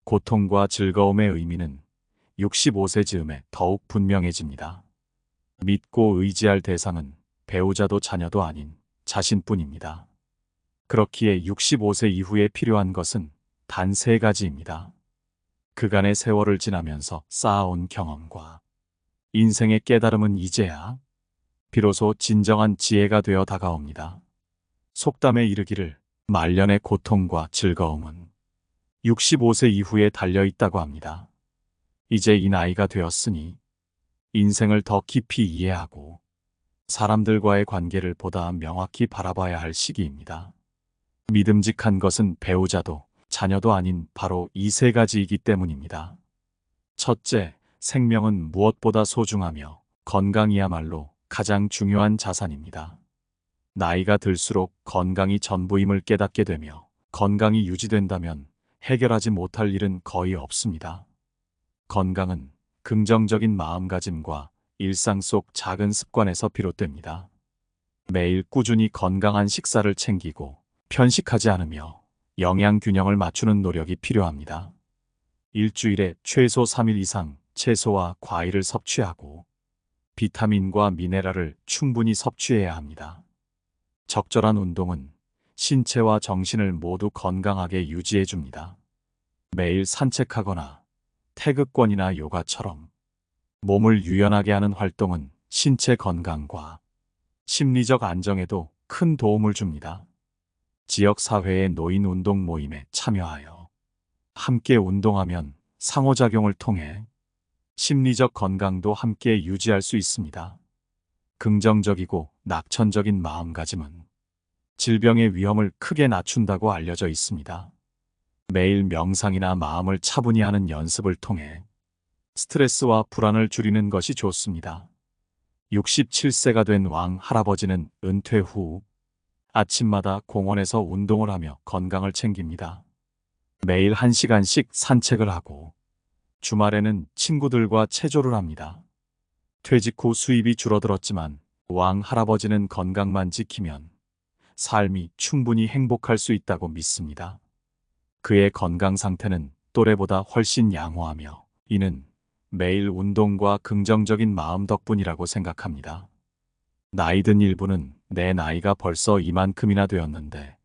고통과 즐거움의 의미는 65세 즈음에 더욱 분명해집니다. 믿고 의지할 대상은 배우자도 자녀도 아닌 자신뿐입니다. 그렇기에 65세 이후에 필요한 것은 단 3가지입니다. 그간의 세월을 지나면서 쌓아온 경험과 인생의 깨달음은 이제야 비로소 진정한 지혜가 되어 다가옵니다. 속담에 이르기를 말년의 고통과 즐거움은 65세 이후에 달려있다고 합니다. 이제 이 나이가 되었으니 인생을 더 깊이 이해하고 사람들과의 관계를 보다 명확히 바라봐야 할 시기입니다. 믿음직한 것은 배우자도 자녀도 아닌 바로 이 3가지이기 때문입니다. 첫째, 생명은 무엇보다 소중하며 건강이야말로 가장 중요한 자산입니다. 나이가 들수록 건강이 전부임을 깨닫게 되며 건강이 유지된다면 해결하지 못할 일은 거의 없습니다. 건강은 긍정적인 마음가짐과 일상 속 작은 습관에서 비롯됩니다. 매일 꾸준히 건강한 식사를 챙기고 편식하지 않으며 영양 균형을 맞추는 노력이 필요합니다. 일주일에 최소 3일 이상 채소와 과일을 섭취하고 비타민과 미네랄을 충분히 섭취해야 합니다. 적절한 운동은 신체와 정신을 모두 건강하게 유지해 줍니다. 매일 산책하거나 태극권이나 요가처럼 몸을 유연하게 하는 활동은 신체 건강과 심리적 안정에도 큰 도움을 줍니다. 지역사회의 노인 운동 모임에 참여하여 함께 운동하면 상호작용을 통해 심리적 건강도 함께 유지할 수 있습니다. 긍정적이고 낙천적인 마음가짐은 질병의 위험을 크게 낮춘다고 알려져 있습니다. 매일 명상이나 마음을 차분히 하는 연습을 통해 스트레스와 불안을 줄이는 것이 좋습니다. 67세가 된 왕 할아버지는 은퇴 후 아침마다 공원에서 운동을 하며 건강을 챙깁니다. 매일 1시간씩 산책을 하고 주말에는 친구들과 체조를 합니다. 퇴직 후 수입이 줄어들었지만 왕 할아버지는 건강만 지키면 삶이 충분히 행복할 수 있다고 믿습니다. 그의 건강 상태는 또래보다 훨씬 양호하며 이는 매일 운동과 긍정적인 마음 덕분이라고 생각합니다. 나이 든 일부는 내 나이가 벌써 이만큼이나 되었는데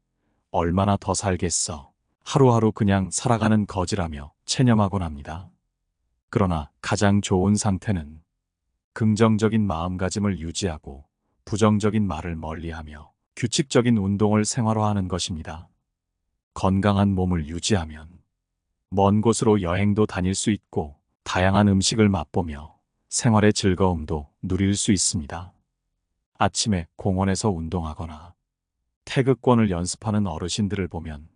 얼마나 더 살겠어. 하루하루 그냥 살아가는 거지라며 체념하곤 합니다. 그러나 가장 좋은 상태는 긍정적인 마음가짐을 유지하고 부정적인 말을 멀리하며 규칙적인 운동을 생활화하는 것입니다. 건강한 몸을 유지하면 먼 곳으로 여행도 다닐 수 있고 다양한 음식을 맛보며 생활의 즐거움도 누릴 수 있습니다. 아침에 공원에서 운동하거나 태극권을 연습하는 어르신들을 보면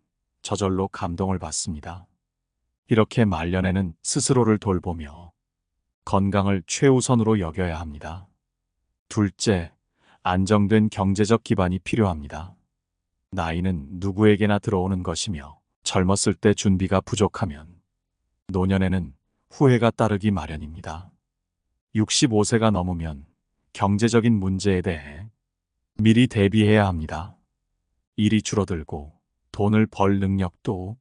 저절로 감동을 받습니다. 이렇게 말년에는 스스로를 돌보며 건강을 최우선으로 여겨야 합니다. 둘째, 안정된 경제적 기반이 필요합니다. 나이는 누구에게나 들어오는 것이며 젊었을 때 준비가 부족하면 노년에는 후회가 따르기 마련입니다. 65세가 넘으면 경제적인 문제에 대해 미리 대비해야 합니다. 일이 줄어들고 돈을 벌 능력도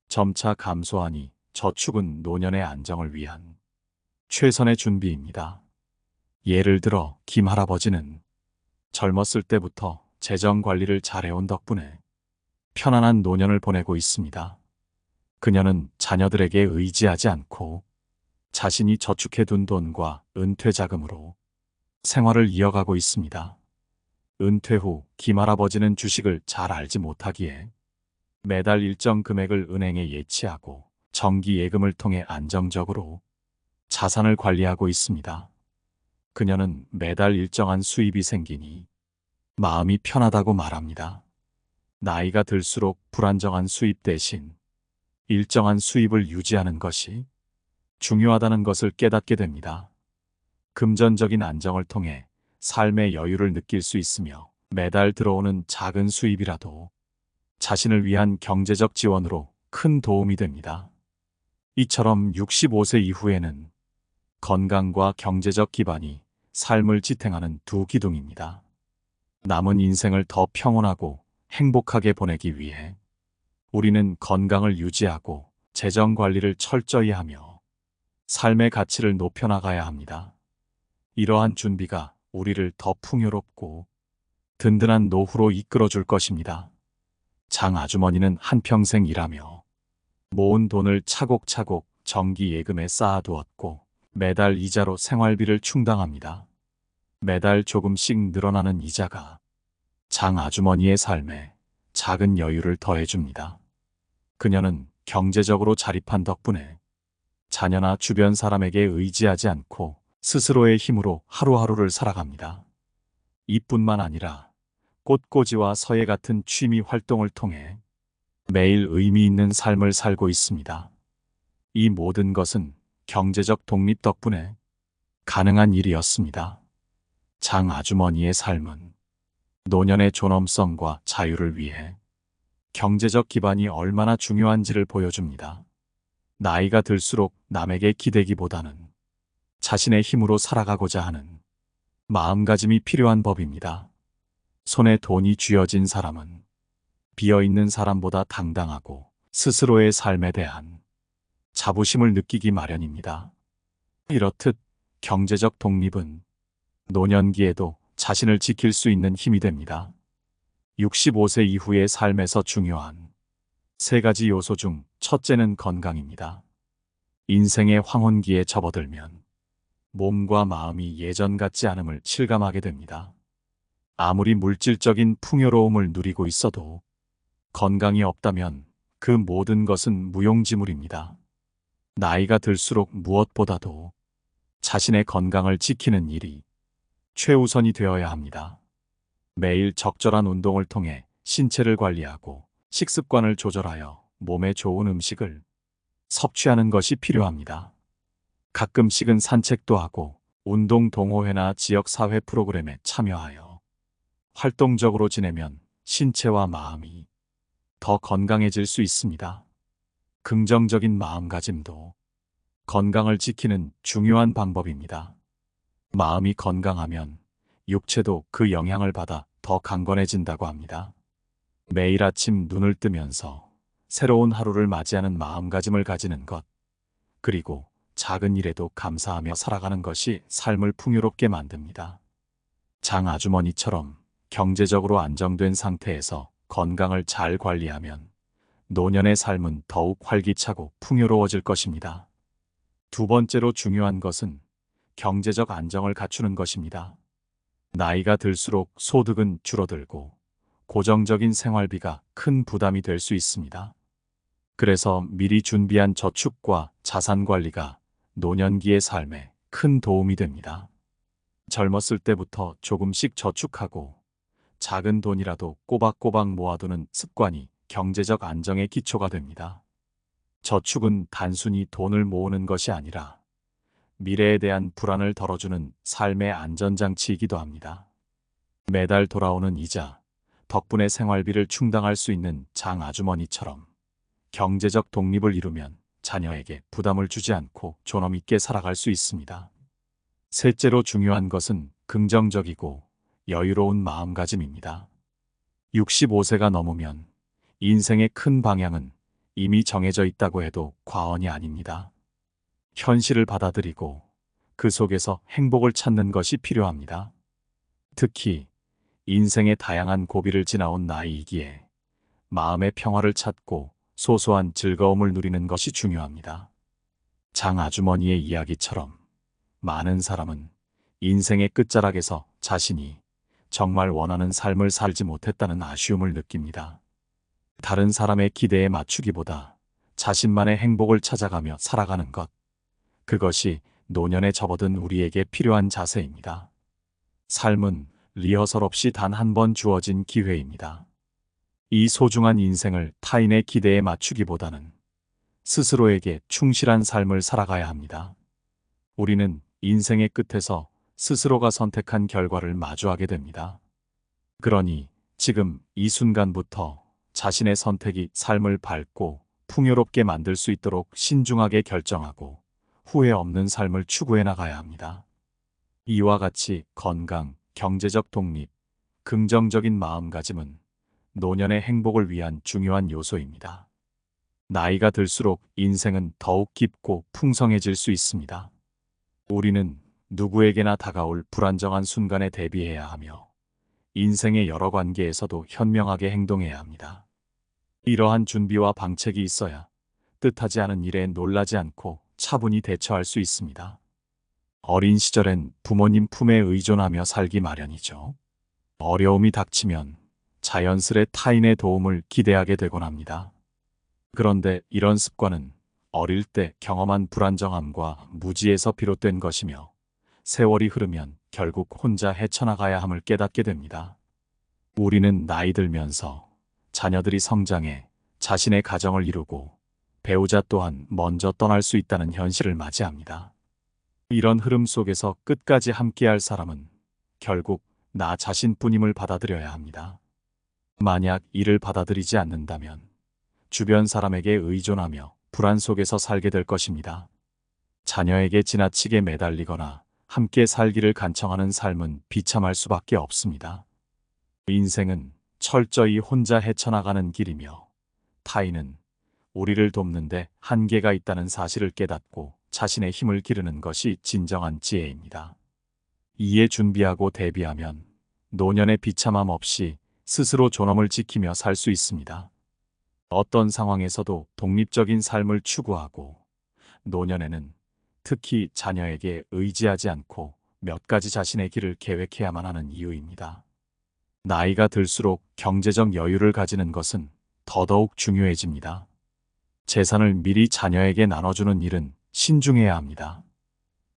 점차 감소하니 저축은 노년의 안정을 위한 최선의 준비입니다. 예를 들어 김 할아버지는 젊었을 때부터 재정 관리를 잘해온 덕분에 편안한 노년을 보내고 있습니다. 그녀는 자녀들에게 의지하지 않고 자신이 저축해둔 돈과 은퇴 자금으로 생활을 이어가고 있습니다. 은퇴 후 김 할아버지는 주식을 잘 알지 못하기에 매달 일정 금액을 은행에 예치하고 정기 예금을 통해 안정적으로 자산을 관리하고 있습니다. 그녀는 매달 일정한 수입이 생기니 마음이 편하다고 말합니다. 나이가 들수록 불안정한 수입 대신 일정한 수입을 유지하는 것이 중요하다는 것을 깨닫게 됩니다. 금전적인 안정을 통해 삶의 여유를 느낄 수 있으며 매달 들어오는 작은 수입이라도 자신을 위한 경제적 지원으로 큰 도움이 됩니다. 이처럼 65세 이후에는 건강과 경제적 기반이 삶을 지탱하는 두 기둥입니다. 남은 인생을 더 평온하고 행복하게 보내기 위해 우리는 건강을 유지하고 재정 관리를 철저히 하며 삶의 가치를 높여나가야 합니다. 이러한 준비가 우리를 더 풍요롭고 든든한 노후로 이끌어줄 것입니다. 장 아주머니는 한평생 일하며 모은 돈을 차곡차곡 정기 예금에 쌓아두었고 매달 이자로 생활비를 충당합니다. 매달 조금씩 늘어나는 이자가 장 아주머니의 삶에 작은 여유를 더해줍니다. 그녀는 경제적으로 자립한 덕분에 자녀나 주변 사람에게 의지하지 않고 스스로의 힘으로 하루하루를 살아갑니다. 이뿐만 아니라 꽃꽂이와 서예 같은 취미 활동을 통해 매일 의미 있는 삶을 살고 있습니다. 이 모든 것은 경제적 독립 덕분에 가능한 일이었습니다. 장 아주머니의 삶은 노년의 존엄성과 자유를 위해 경제적 기반이 얼마나 중요한지를 보여줍니다. 나이가 들수록 남에게 기대기보다는 자신의 힘으로 살아가고자 하는 마음가짐이 필요한 법입니다. 손에 돈이 쥐어진 사람은 비어있는 사람보다 당당하고 스스로의 삶에 대한 자부심을 느끼기 마련입니다. 이렇듯 경제적 독립은 노년기에도 자신을 지킬 수 있는 힘이 됩니다. 65세 이후의 삶에서 중요한 세 가지 요소 중 첫째는 건강입니다. 인생의 황혼기에 접어들면 몸과 마음이 예전 같지 않음을 실감하게 됩니다. 아무리 물질적인 풍요로움을 누리고 있어도 건강이 없다면 그 모든 것은 무용지물입니다. 나이가 들수록 무엇보다도 자신의 건강을 지키는 일이 최우선이 되어야 합니다. 매일 적절한 운동을 통해 신체를 관리하고 식습관을 조절하여 몸에 좋은 음식을 섭취하는 것이 필요합니다. 가끔씩은 산책도 하고 운동 동호회나 지역사회 프로그램에 참여하여 활동적으로 지내면 신체와 마음이 더 건강해질 수 있습니다. 긍정적인 마음가짐도 건강을 지키는 중요한 방법입니다. 마음이 건강하면 육체도 그 영향을 받아 더 강건해진다고 합니다. 매일 아침 눈을 뜨면서 새로운 하루를 맞이하는 마음가짐을 가지는 것, 그리고 작은 일에도 감사하며 살아가는 것이 삶을 풍요롭게 만듭니다. 장 아주머니처럼 경제적으로 안정된 상태에서 건강을 잘 관리하면 노년의 삶은 더욱 활기차고 풍요로워질 것입니다. 두 번째로 중요한 것은 경제적 안정을 갖추는 것입니다. 나이가 들수록 소득은 줄어들고 고정적인 생활비가 큰 부담이 될 수 있습니다. 그래서 미리 준비한 저축과 자산 관리가 노년기의 삶에 큰 도움이 됩니다. 젊었을 때부터 조금씩 저축하고 작은 돈이라도 꼬박꼬박 모아두는 습관이 경제적 안정의 기초가 됩니다. 저축은 단순히 돈을 모으는 것이 아니라 미래에 대한 불안을 덜어주는 삶의 안전장치이기도 합니다. 매달 돌아오는 이자 덕분에 생활비를 충당할 수 있는 장 아주머니처럼 경제적 독립을 이루면 자녀에게 부담을 주지 않고 존엄 있게 살아갈 수 있습니다. 셋째로 중요한 것은 긍정적이고 여유로운 마음가짐입니다. 65세가 넘으면 인생의 큰 방향은 이미 정해져 있다고 해도 과언이 아닙니다. 현실을 받아들이고 그 속에서 행복을 찾는 것이 필요합니다. 특히 인생의 다양한 고비를 지나온 나이이기에 마음의 평화를 찾고 소소한 즐거움을 누리는 것이 중요합니다. 장 아주머니의 이야기처럼 많은 사람은 인생의 끝자락에서 자신이 정말 원하는 삶을 살지 못했다는 아쉬움을 느낍니다. 다른 사람의 기대에 맞추기보다 자신만의 행복을 찾아가며 살아가는 것, 그것이 노년에 접어든 우리에게 필요한 자세입니다. 삶은 리허설 없이 단 한 번 주어진 기회입니다. 이 소중한 인생을 타인의 기대에 맞추기보다는 스스로에게 충실한 삶을 살아가야 합니다. 우리는 인생의 끝에서 스스로가 선택한 결과를 마주하게 됩니다. 그러니 지금 이 순간부터 자신의 선택이 삶을 밝고 풍요롭게 만들 수 있도록 신중하게 결정하고 후회 없는 삶을 추구해 나가야 합니다. 이와 같이 건강, 경제적 독립, 긍정적인 마음가짐은 노년의 행복을 위한 중요한 요소입니다. 나이가 들수록 인생은 더욱 깊고 풍성해질 수 있습니다. 우리는 누구에게나 다가올 불안정한 순간에 대비해야 하며 인생의 여러 관계에서도 현명하게 행동해야 합니다. 이러한 준비와 방책이 있어야 뜻하지 않은 일에 놀라지 않고 차분히 대처할 수 있습니다. 어린 시절엔 부모님 품에 의존하며 살기 마련이죠. 어려움이 닥치면 자연스레 타인의 도움을 기대하게 되곤 합니다. 그런데 이런 습관은 어릴 때 경험한 불안정함과 무지에서 비롯된 것이며 세월이 흐르면 결국 혼자 헤쳐나가야 함을 깨닫게 됩니다. 우리는 나이 들면서 자녀들이 성장해 자신의 가정을 이루고 배우자 또한 먼저 떠날 수 있다는 현실을 맞이합니다. 이런 흐름 속에서 끝까지 함께할 사람은 결국 나 자신뿐임을 받아들여야 합니다. 만약 이를 받아들이지 않는다면 주변 사람에게 의존하며 불안 속에서 살게 될 것입니다. 자녀에게 지나치게 매달리거나 함께 살기를 간청하는 삶은 비참할 수밖에 없습니다. 인생은 철저히 혼자 헤쳐나가는 길이며 타인은 우리를 돕는데 한계가 있다는 사실을 깨닫고 자신의 힘을 기르는 것이 진정한 지혜입니다. 이에 준비하고 대비하면 노년의 비참함 없이 스스로 존엄을 지키며 살 수 있습니다. 어떤 상황에서도 독립적인 삶을 추구하고 노년에는 특히 자녀에게 의지하지 않고 몇 가지 자신의 길을 계획해야만 하는 이유입니다. 나이가 들수록 경제적 여유를 가지는 것은 더더욱 중요해집니다. 재산을 미리 자녀에게 나눠주는 일은 신중해야 합니다.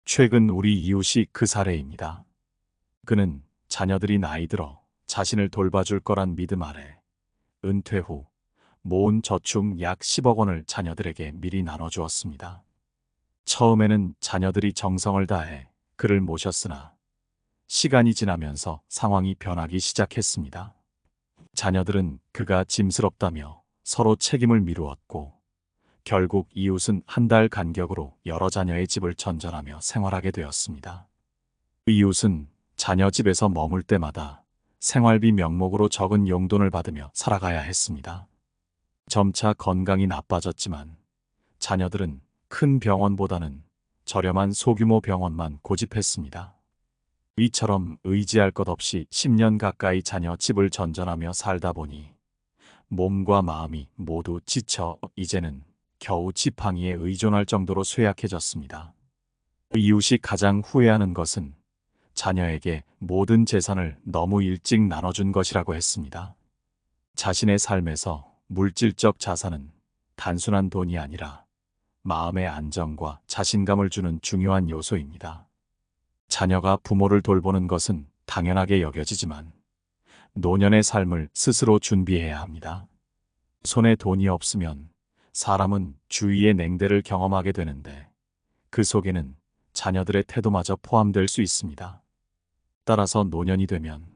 최근 우리 이웃이 그 사례입니다. 그는 자녀들이 나이 들어 자신을 돌봐줄 거란 믿음 아래 은퇴 후 모은 저축 약 10억 원을 자녀들에게 미리 나눠주었습니다. 처음에는 자녀들이 정성을 다해 그를 모셨으나 시간이 지나면서 상황이 변하기 시작했습니다. 자녀들은 그가 짐스럽다며 서로 책임을 미루었고 결국 이웃은 한 달 간격으로 여러 자녀의 집을 전전하며 생활하게 되었습니다. 이웃은 자녀 집에서 머물 때마다 생활비 명목으로 적은 용돈을 받으며 살아가야 했습니다. 점차 건강이 나빠졌지만 자녀들은 큰 병원보다는 저렴한 소규모 병원만 고집했습니다. 이처럼 의지할 것 없이 10년 가까이 자녀 집을 전전하며 살다 보니 몸과 마음이 모두 지쳐 이제는 겨우 지팡이에 의존할 정도로 쇠약해졌습니다. 이웃이 가장 후회하는 것은 자녀에게 모든 재산을 너무 일찍 나눠준 것이라고 했습니다. 자신의 삶에서 물질적 자산은 단순한 돈이 아니라 마음의 안정과 자신감을 주는 중요한 요소입니다. 자녀가 부모를 돌보는 것은 당연하게 여겨지지만 노년의 삶을 스스로 준비해야 합니다. 손에 돈이 없으면 사람은 주위의 냉대를 경험하게 되는데 그 속에는 자녀들의 태도마저 포함될 수 있습니다. 따라서 노년이 되면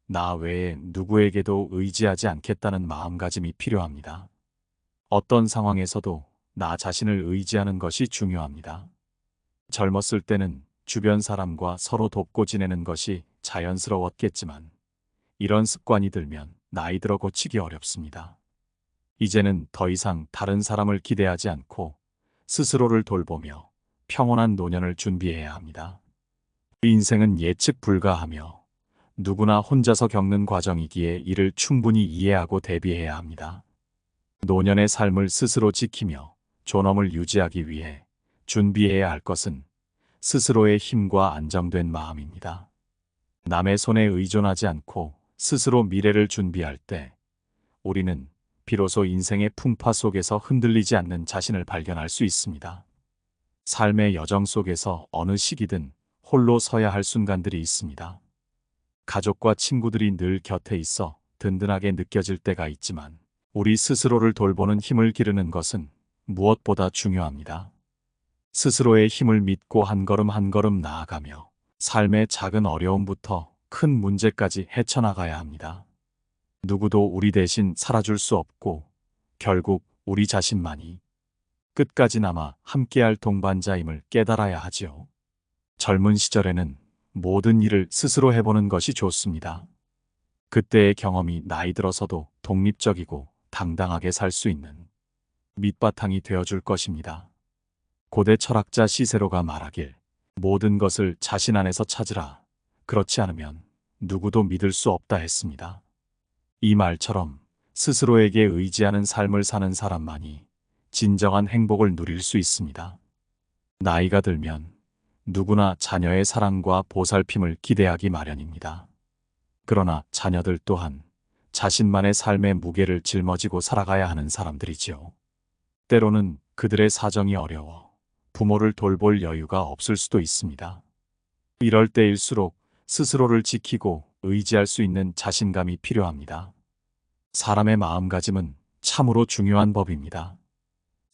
나 외에 누구에게도 의지하지 않겠다는 마음가짐이 필요합니다. 어떤 상황에서도 나 자신을 의지하는 것이 중요합니다. 젊었을 때는 주변 사람과 서로 돕고 지내는 것이 자연스러웠겠지만 이런 습관이 들면 나이 들어 고치기 어렵습니다. 이제는 더 이상 다른 사람을 기대하지 않고 스스로를 돌보며 평온한 노년을 준비해야 합니다. 인생은 예측 불가하며 누구나 혼자서 겪는 과정이기에 이를 충분히 이해하고 대비해야 합니다. 노년의 삶을 스스로 지키며 존엄을 유지하기 위해 준비해야 할 것은 스스로의 힘과 안정된 마음입니다. 남의 손에 의존하지 않고 스스로 미래를 준비할 때 우리는 비로소 인생의 풍파 속에서 흔들리지 않는 자신을 발견할 수 있습니다. 삶의 여정 속에서 어느 시기든 홀로 서야 할 순간들이 있습니다. 가족과 친구들이 늘 곁에 있어 든든하게 느껴질 때가 있지만 우리 스스로를 돌보는 힘을 기르는 것은 무엇보다 중요합니다. 스스로의 힘을 믿고 한 걸음 한 걸음 나아가며 삶의 작은 어려움부터 큰 문제까지 헤쳐나가야 합니다. 누구도 우리 대신 살아줄 수 없고 결국 우리 자신만이 끝까지 남아 함께할 동반자임을 깨달아야 하지요. 젊은 시절에는 모든 일을 스스로 해보는 것이 좋습니다. 그때의 경험이 나이 들어서도 독립적이고 당당하게 살 수 있는 밑바탕이 되어줄 것입니다. 고대 철학자 시세로가 말하길 모든 것을 자신 안에서 찾으라. 그렇지 않으면 누구도 믿을 수 없다 했습니다. 이 말처럼 스스로에게 의지하는 삶을 사는 사람만이 진정한 행복을 누릴 수 있습니다. 나이가 들면 누구나 자녀의 사랑과 보살핌을 기대하기 마련입니다. 그러나 자녀들 또한 자신만의 삶의 무게를 짊어지고 살아가야 하는 사람들이지요. 때로는 그들의 사정이 어려워 부모를 돌볼 여유가 없을 수도 있습니다. 이럴 때일수록 스스로를 지키고 의지할 수 있는 자신감이 필요합니다. 사람의 마음가짐은 참으로 중요한 법입니다.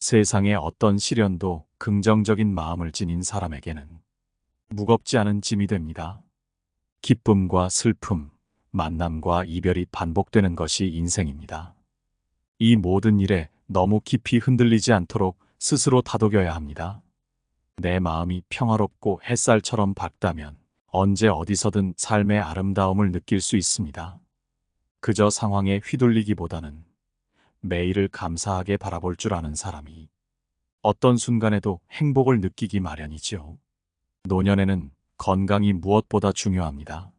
세상의 어떤 시련도 긍정적인 마음을 지닌 사람에게는 무겁지 않은 짐이 됩니다. 기쁨과 슬픔, 만남과 이별이 반복되는 것이 인생입니다. 이 모든 일에 너무 깊이 흔들리지 않도록 스스로 다독여야 합니다. 내 마음이 평화롭고 햇살처럼 밝다면 언제 어디서든 삶의 아름다움을 느낄 수 있습니다. 그저 상황에 휘둘리기보다는 매일을 감사하게 바라볼 줄 아는 사람이 어떤 순간에도 행복을 느끼기 마련이지요. 노년에는 건강이 무엇보다 중요합니다.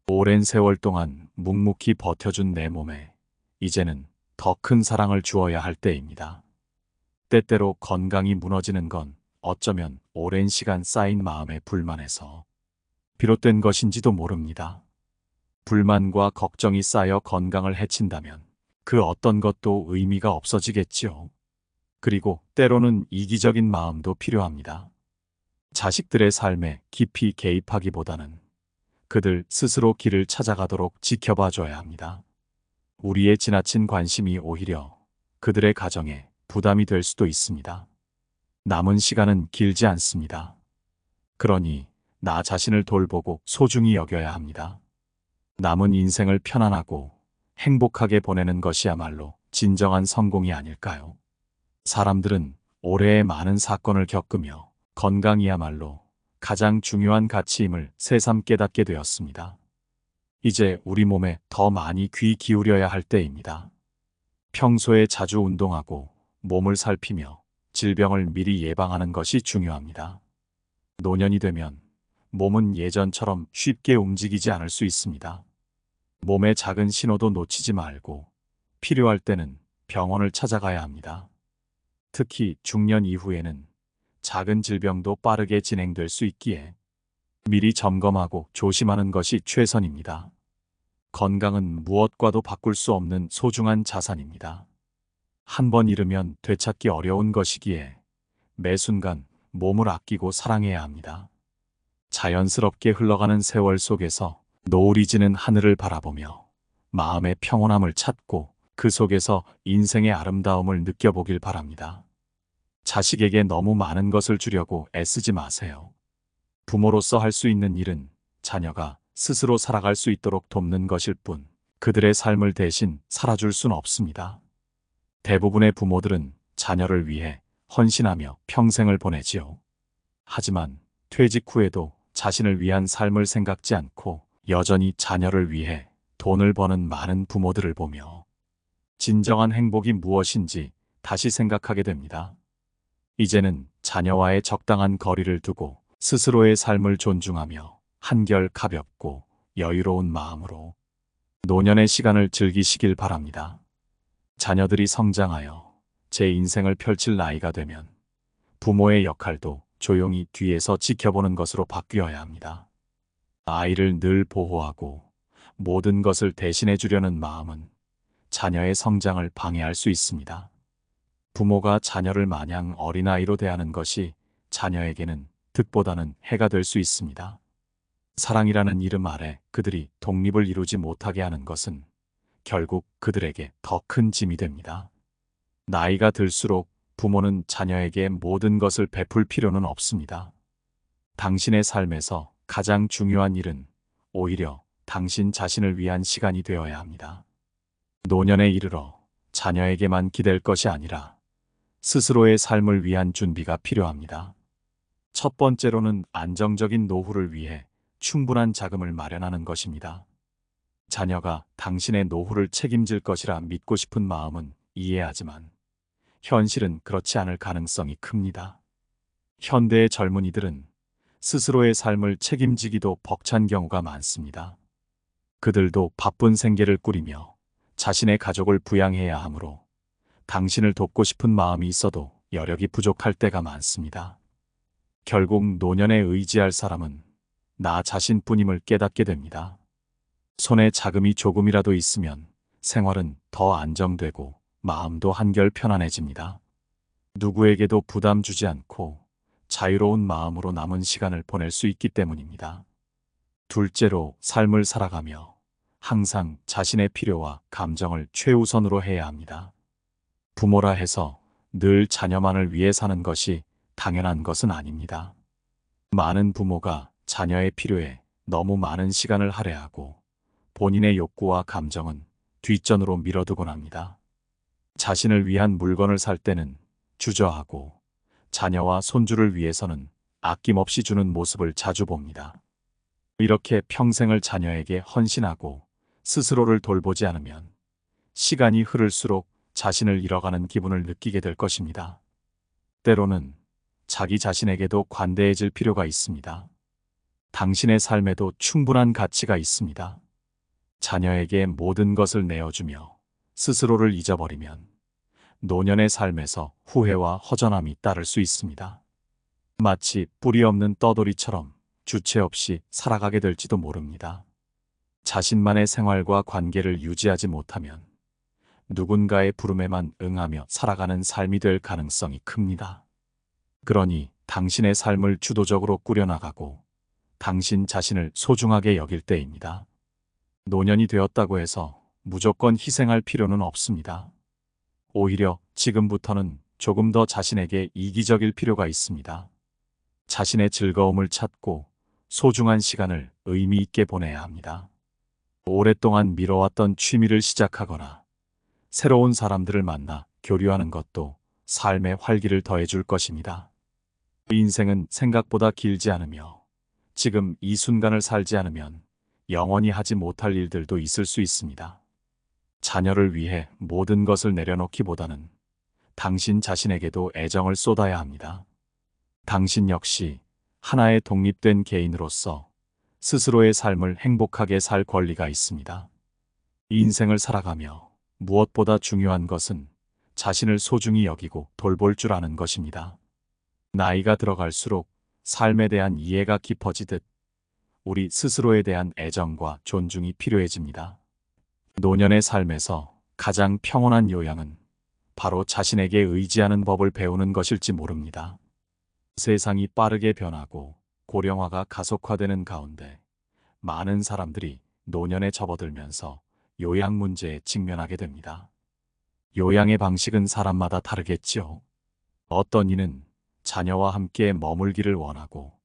오랜 세월 동안 묵묵히 버텨준 내 몸에 이제는 더 큰 사랑을 주어야 할 때입니다. 때때로 건강이 무너지는 건 어쩌면 오랜 시간 쌓인 마음의 불만에서 비롯된 것인지도 모릅니다. 불만과 걱정이 쌓여 건강을 해친다면 그 어떤 것도 의미가 없어지겠지요. 그리고 때로는 이기적인 마음도 필요합니다. 자식들의 삶에 깊이 개입하기보다는 그들 스스로 길을 찾아가도록 지켜봐 줘야 합니다. 우리의 지나친 관심이 오히려 그들의 가정에 부담이 될 수도 있습니다. 남은 시간은 길지 않습니다. 그러니 나 자신을 돌보고 소중히 여겨야 합니다. 남은 인생을 편안하고 행복하게 보내는 것이야말로 진정한 성공이 아닐까요? 사람들은 올해에 많은 사건을 겪으며 건강이야말로 가장 중요한 가치임을 새삼 깨닫게 되었습니다. 이제 우리 몸에 더 많이 귀 기울여야 할 때입니다. 평소에 자주 운동하고 몸을 살피며 질병을 미리 예방하는 것이 중요합니다. 노년이 되면 몸은 예전처럼 쉽게 움직이지 않을 수 있습니다. 몸의 작은 신호도 놓치지 말고 필요할 때는 병원을 찾아가야 합니다. 특히 중년 이후에는 작은 질병도 빠르게 진행될 수 있기에 미리 점검하고 조심하는 것이 최선입니다. 건강은 무엇과도 바꿀 수 없는 소중한 자산입니다. 한 번 잃으면 되찾기 어려운 것이기에 매 순간 몸을 아끼고 사랑해야 합니다. 자연스럽게 흘러가는 세월 속에서 노을이 지는 하늘을 바라보며 마음의 평온함을 찾고 그 속에서 인생의 아름다움을 느껴보길 바랍니다. 자식에게 너무 많은 것을 주려고 애쓰지 마세요. 부모로서 할 수 있는 일은 자녀가 스스로 살아갈 수 있도록 돕는 것일 뿐 그들의 삶을 대신 살아줄 순 없습니다. 대부분의 부모들은 자녀를 위해 헌신하며 평생을 보내지요. 하지만 퇴직 후에도 자신을 위한 삶을 생각지 않고 여전히 자녀를 위해 돈을 버는 많은 부모들을 보며 진정한 행복이 무엇인지 다시 생각하게 됩니다. 이제는 자녀와의 적당한 거리를 두고 스스로의 삶을 존중하며 한결 가볍고 여유로운 마음으로 노년의 시간을 즐기시길 바랍니다. 자녀들이 성장하여 제 인생을 펼칠 나이가 되면 부모의 역할도 조용히 뒤에서 지켜보는 것으로 바뀌어야 합니다. 아이를 늘 보호하고 모든 것을 대신해 주려는 마음은 자녀의 성장을 방해할 수 있습니다. 부모가 자녀를 마냥 어린아이로 대하는 것이 자녀에게는 득보다는 해가 될 수 있습니다. 사랑이라는 이름 아래 그들이 독립을 이루지 못하게 하는 것은 결국 그들에게 더 큰 짐이 됩니다. 나이가 들수록 부모는 자녀에게 모든 것을 베풀 필요는 없습니다. 당신의 삶에서 가장 중요한 일은 오히려 당신 자신을 위한 시간이 되어야 합니다. 노년에 이르러 자녀에게만 기댈 것이 아니라 스스로의 삶을 위한 준비가 필요합니다. 첫 번째로는 안정적인 노후를 위해 충분한 자금을 마련하는 것입니다. 자녀가 당신의 노후를 책임질 것이라 믿고 싶은 마음은 이해하지만 현실은 그렇지 않을 가능성이 큽니다. 현대의 젊은이들은 스스로의 삶을 책임지기도 벅찬 경우가 많습니다. 그들도 바쁜 생계를 꾸리며 자신의 가족을 부양해야 하므로 당신을 돕고 싶은 마음이 있어도 여력이 부족할 때가 많습니다. 결국 노년에 의지할 사람은 나 자신뿐임을 깨닫게 됩니다. 손에 자금이 조금이라도 있으면 생활은 더 안정되고 마음도 한결 편안해집니다. 누구에게도 부담 주지 않고 자유로운 마음으로 남은 시간을 보낼 수 있기 때문입니다. 둘째로 삶을 살아가며 항상 자신의 필요와 감정을 최우선으로 해야 합니다. 부모라 해서 늘 자녀만을 위해 사는 것이 당연한 것은 아닙니다. 많은 부모가 자녀의 필요에 너무 많은 시간을 할애하고 본인의 욕구와 감정은 뒷전으로 밀어두곤 합니다. 자신을 위한 물건을 살 때는 주저하고 자녀와 손주를 위해서는 아낌없이 주는 모습을 자주 봅니다. 이렇게 평생을 자녀에게 헌신하고 스스로를 돌보지 않으면 시간이 흐를수록 자신을 잃어가는 기분을 느끼게 될 것입니다. 때로는 자기 자신에게도 관대해질 필요가 있습니다. 당신의 삶에도 충분한 가치가 있습니다. 자녀에게 모든 것을 내어주며 스스로를 잊어버리면 노년의 삶에서 후회와 허전함이 따를 수 있습니다. 마치 뿌리 없는 떠돌이처럼 주체 없이 살아가게 될지도 모릅니다. 자신만의 생활과 관계를 유지하지 못하면 누군가의 부름에만 응하며 살아가는 삶이 될 가능성이 큽니다. 그러니 당신의 삶을 주도적으로 꾸려나가고 당신 자신을 소중하게 여길 때입니다. 노년이 되었다고 해서 무조건 희생할 필요는 없습니다. 오히려 지금부터는 조금 더 자신에게 이기적일 필요가 있습니다. 자신의 즐거움을 찾고 소중한 시간을 의미 있게 보내야 합니다. 오랫동안 미뤄왔던 취미를 시작하거나 새로운 사람들을 만나 교류하는 것도 삶의 활기를 더해줄 것입니다. 인생은 생각보다 길지 않으며 지금 이 순간을 살지 않으면 영원히 하지 못할 일들도 있을 수 있습니다. 자녀를 위해 모든 것을 내려놓기보다는 당신 자신에게도 애정을 쏟아야 합니다. 당신 역시 하나의 독립된 개인으로서 스스로의 삶을 행복하게 살 권리가 있습니다. 인생을 살아가며 무엇보다 중요한 것은 자신을 소중히 여기고 돌볼 줄 아는 것입니다. 나이가 들어갈수록 삶에 대한 이해가 깊어지듯 우리 스스로에 대한 애정과 존중이 필요해집니다. 노년의 삶에서 가장 평온한 요양은 바로 자신에게 의지하는 법을 배우는 것일지 모릅니다. 세상이 빠르게 변하고 고령화가 가속화되는 가운데 많은 사람들이 노년에 접어들면서 요양 문제에 직면하게 됩니다. 요양의 방식은 사람마다 다르겠지요. 어떤 이는 자녀와 함께 머물기를 원하고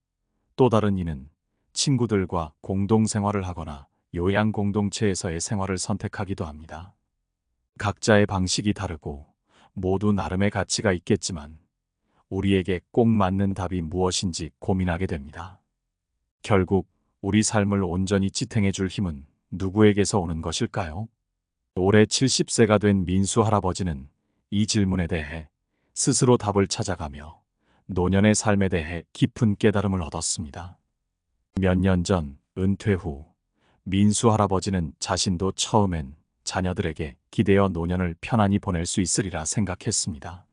또 다른 이는 친구들과 공동생활을 하거나 요양 공동체에서의 생활을 선택하기도 합니다. 각자의 방식이 다르고 모두 나름의 가치가 있겠지만 우리에게 꼭 맞는 답이 무엇인지 고민하게 됩니다. 결국 우리 삶을 온전히 지탱해 줄 힘은 누구에게서 오는 것일까요? 올해 70세가 된 민수 할아버지는 이 질문에 대해 스스로 답을 찾아가며 노년의 삶에 대해 깊은 깨달음을 얻었습니다. 몇 년 전 은퇴 후 민수 할아버지는 자신도 처음엔 자녀들에게 기대어 노년을 편안히 보낼 수 있으리라 생각했습니다.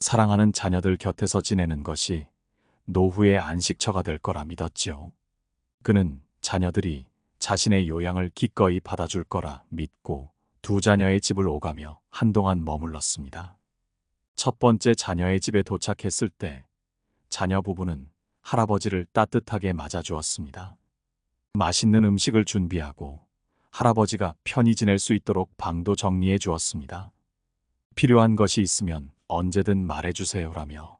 사랑하는 자녀들 곁에서 지내는 것이 노후의 안식처가 될 거라 믿었지요. 그는 자녀들이 자신의 요양을 기꺼이 받아줄 거라 믿고 두 자녀의 집을 오가며 한동안 머물렀습니다. 첫 번째 자녀의 집에 도착했을 때 자녀 부부는 할아버지를 따뜻하게 맞아주었습니다. 맛있는 음식을 준비하고 할아버지가 편히 지낼 수 있도록 방도 정리해 주었습니다. 필요한 것이 있으면 언제든 말해주세요라며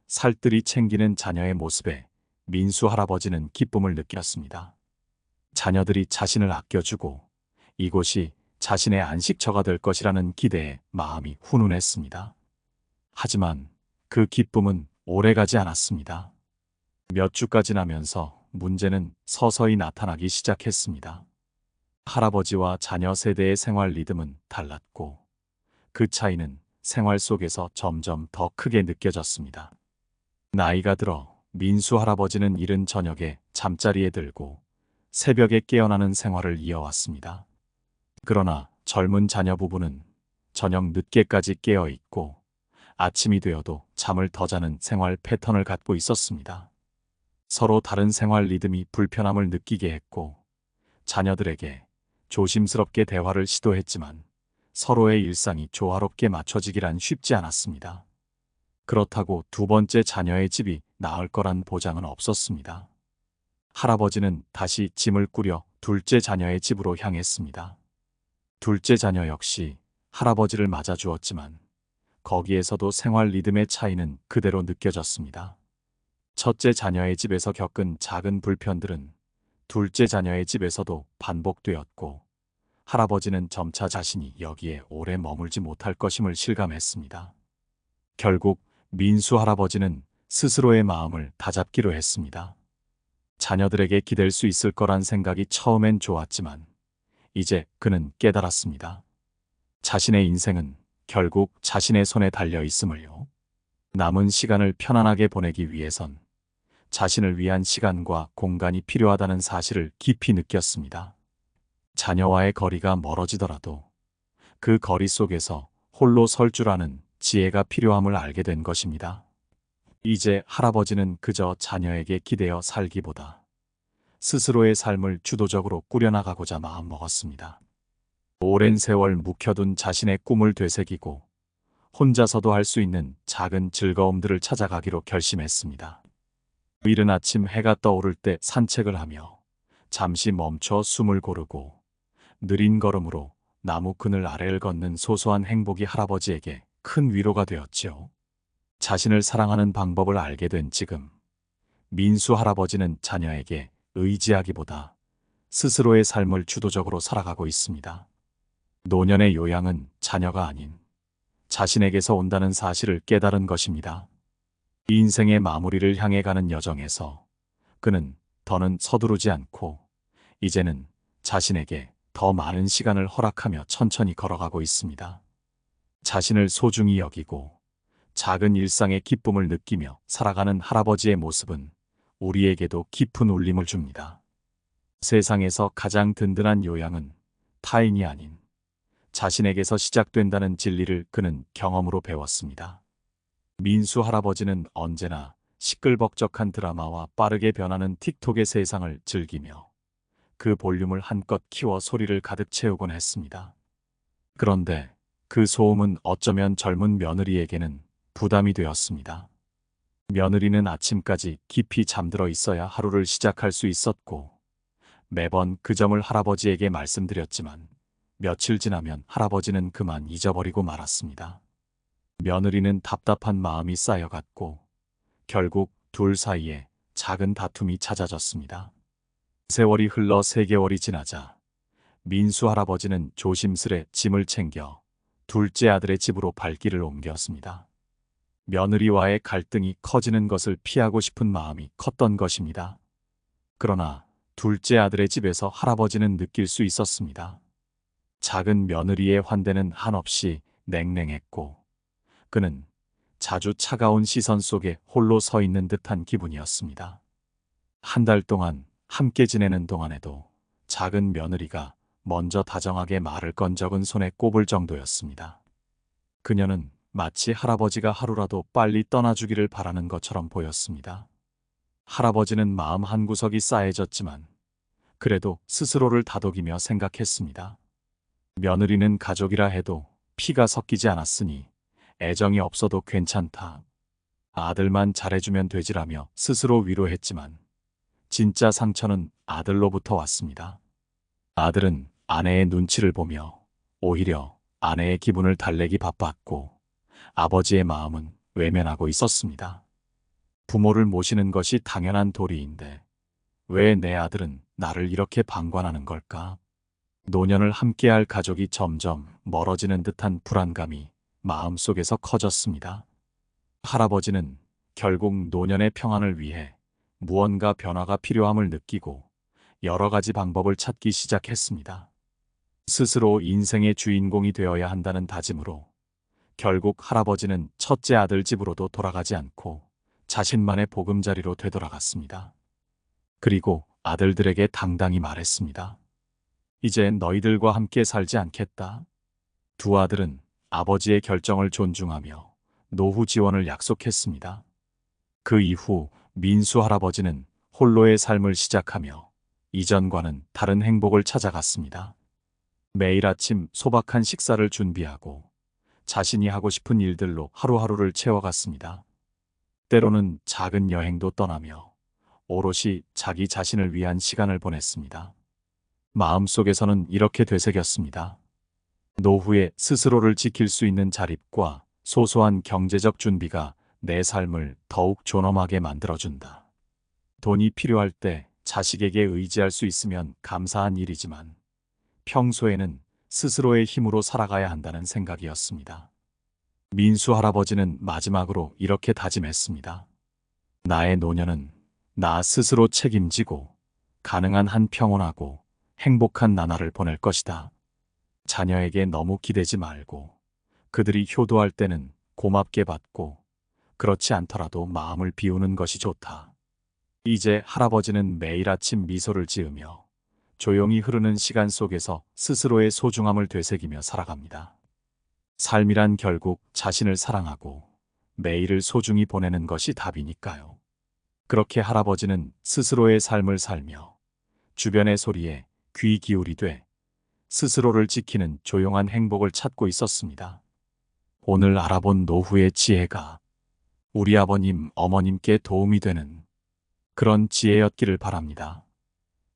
살뜰히 챙기는 자녀의 모습에 민수 할아버지는 기쁨을 느꼈습니다. 자녀들이 자신을 아껴주고 이곳이 자신의 안식처가 될 것이라는 기대에 마음이 훈훈했습니다. 하지만 그 기쁨은 오래가지 않았습니다. 몇 주가 지나면서 문제는 서서히 나타나기 시작했습니다. 할아버지와 자녀 세대의 생활 리듬은 달랐고 그 차이는 생활 속에서 점점 더 크게 느껴졌습니다. 나이가 들어 민수 할아버지는 이른 저녁에 잠자리에 들고 새벽에 깨어나는 생활을 이어왔습니다. 그러나 젊은 자녀 부부는 저녁 늦게까지 깨어 있고 아침이 되어도 잠을 더 자는 생활 패턴을 갖고 있었습니다. 서로 다른 생활 리듬이 불편함을 느끼게 했고 자녀들에게 조심스럽게 대화를 시도했지만 서로의 일상이 조화롭게 맞춰지기란 쉽지 않았습니다. 그렇다고 두 번째 자녀의 집이 나을 거란 보장은 없었습니다. 할아버지는 다시 짐을 꾸려 둘째 자녀의 집으로 향했습니다. 둘째 자녀 역시 할아버지를 맞아주었지만 거기에서도 생활 리듬의 차이는 그대로 느껴졌습니다. 첫째 자녀의 집에서 겪은 작은 불편들은 둘째 자녀의 집에서도 반복되었고 할아버지는 점차 자신이 여기에 오래 머물지 못할 것임을 실감했습니다. 결국 민수 할아버지는 스스로의 마음을 다잡기로 했습니다. 자녀들에게 기댈 수 있을 거란 생각이 처음엔 좋았지만 이제 그는 깨달았습니다. 자신의 인생은 결국 자신의 손에 달려 있음을요. 남은 시간을 편안하게 보내기 위해선 자신을 위한 시간과 공간이 필요하다는 사실을 깊이 느꼈습니다. 자녀와의 거리가 멀어지더라도 그 거리 속에서 홀로 설 줄 아는 지혜가 필요함을 알게 된 것입니다. 이제 할아버지는 그저 자녀에게 기대어 살기보다 스스로의 삶을 주도적으로 꾸려나가고자 마음먹었습니다. 오랜 세월 묵혀둔 자신의 꿈을 되새기고 혼자서도 할 수 있는 작은 즐거움들을 찾아가기로 결심했습니다. 이른 아침 해가 떠오를 때 산책을 하며 잠시 멈춰 숨을 고르고 느린 걸음으로 나무 그늘 아래를 걷는 소소한 행복이 할아버지에게 큰 위로가 되었지요. 자신을 사랑하는 방법을 알게 된 지금 민수 할아버지는 자녀에게 의지하기보다 스스로의 삶을 주도적으로 살아가고 있습니다. 노년의 요양은 자녀가 아닌 자신에게서 온다는 사실을 깨달은 것입니다. 인생의 마무리를 향해 가는 여정에서 그는 더는 서두르지 않고 이제는 자신에게 더 많은 시간을 허락하며 천천히 걸어가고 있습니다. 자신을 소중히 여기고 작은 일상의 기쁨을 느끼며 살아가는 할아버지의 모습은 우리에게도 깊은 울림을 줍니다. 세상에서 가장 든든한 요양은 타인이 아닌 자신에게서 시작된다는 진리를 그는 경험으로 배웠습니다. 민수 할아버지는 언제나 시끌벅적한 드라마와 빠르게 변하는 틱톡의 세상을 즐기며 그 볼륨을 한껏 키워 소리를 가득 채우곤 했습니다. 그런데 그 소음은 어쩌면 젊은 며느리에게는 부담이 되었습니다. 며느리는 아침까지 깊이 잠들어 있어야 하루를 시작할 수 있었고 매번 그 점을 할아버지에게 말씀드렸지만 며칠 지나면 할아버지는 그만 잊어버리고 말았습니다. 며느리는 답답한 마음이 쌓여갔고 결국 둘 사이에 작은 다툼이 잦아졌습니다. 세월이 흘러 3개월이 지나자 민수 할아버지는 조심스레 짐을 챙겨 둘째 아들의 집으로 발길을 옮겼습니다. 며느리와의 갈등이 커지는 것을 피하고 싶은 마음이 컸던 것입니다. 그러나 둘째 아들의 집에서 할아버지는 느낄 수 있었습니다. 작은 며느리의 환대는 한없이 냉랭했고 그는 자주 차가운 시선 속에 홀로 서 있는 듯한 기분이었습니다. 한 달 동안 함께 지내는 동안에도 작은 며느리가 먼저 다정하게 말을 건 적은 손에 꼽을 정도였습니다. 그녀는 마치 할아버지가 하루라도 빨리 떠나주기를 바라는 것처럼 보였습니다. 할아버지는 마음 한구석이 싸해졌지만 그래도 스스로를 다독이며 생각했습니다. 며느리는 가족이라 해도 피가 섞이지 않았으니 애정이 없어도 괜찮다. 아들만 잘해주면 되지라며 스스로 위로했지만 진짜 상처는 아들로부터 왔습니다. 아들은 아내의 눈치를 보며 오히려 아내의 기분을 달래기 바빴고 아버지의 마음은 외면하고 있었습니다. 부모를 모시는 것이 당연한 도리인데 왜 내 아들은 나를 이렇게 방관하는 걸까? 노년을 함께할 가족이 점점 멀어지는 듯한 불안감이 마음속에서 커졌습니다. 할아버지는 결국 노년의 평안을 위해 무언가 변화가 필요함을 느끼고 여러 가지 방법을 찾기 시작했습니다. 스스로 인생의 주인공이 되어야 한다는 다짐으로 결국 할아버지는 첫째 아들 집으로도 돌아가지 않고 자신만의 보금자리로 되돌아갔습니다. 그리고 아들들에게 당당히 말했습니다. 이제 너희들과 함께 살지 않겠다. 두 아들은 아버지의 결정을 존중하며 노후 지원을 약속했습니다. 그 이후 민수 할아버지는 홀로의 삶을 시작하며 이전과는 다른 행복을 찾아갔습니다. 매일 아침 소박한 식사를 준비하고 자신이 하고 싶은 일들로 하루하루를 채워갔습니다. 때로는 작은 여행도 떠나며 오롯이 자기 자신을 위한 시간을 보냈습니다. 마음속에서는 이렇게 되새겼습니다. 노후에 스스로를 지킬 수 있는 자립과 소소한 경제적 준비가 내 삶을 더욱 존엄하게 만들어준다. 돈이 필요할 때 자식에게 의지할 수 있으면 감사한 일이지만 평소에는 스스로의 힘으로 살아가야 한다는 생각이었습니다. 민수 할아버지는 마지막으로 이렇게 다짐했습니다. 나의 노년은 나 스스로 책임지고 가능한 한 평온하고 행복한 나날을 보낼 것이다. 자녀에게 너무 기대지 말고 그들이 효도할 때는 고맙게 받고 그렇지 않더라도 마음을 비우는 것이 좋다. 이제 할아버지는 매일 아침 미소를 지으며 조용히 흐르는 시간 속에서 스스로의 소중함을 되새기며 살아갑니다. 삶이란 결국 자신을 사랑하고 매일을 소중히 보내는 것이 답이니까요. 그렇게 할아버지는 스스로의 삶을 살며 주변의 소리에 귀 기울이되 스스로를 지키는 조용한 행복을 찾고 있었습니다. 오늘 알아본 노후의 지혜가 우리 아버님, 어머님께 도움이 되는 그런 지혜였기를 바랍니다.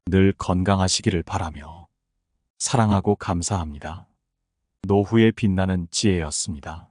늘 건강하시기를 바라며 사랑하고 감사합니다. 노후에 빛나는 지혜였습니다.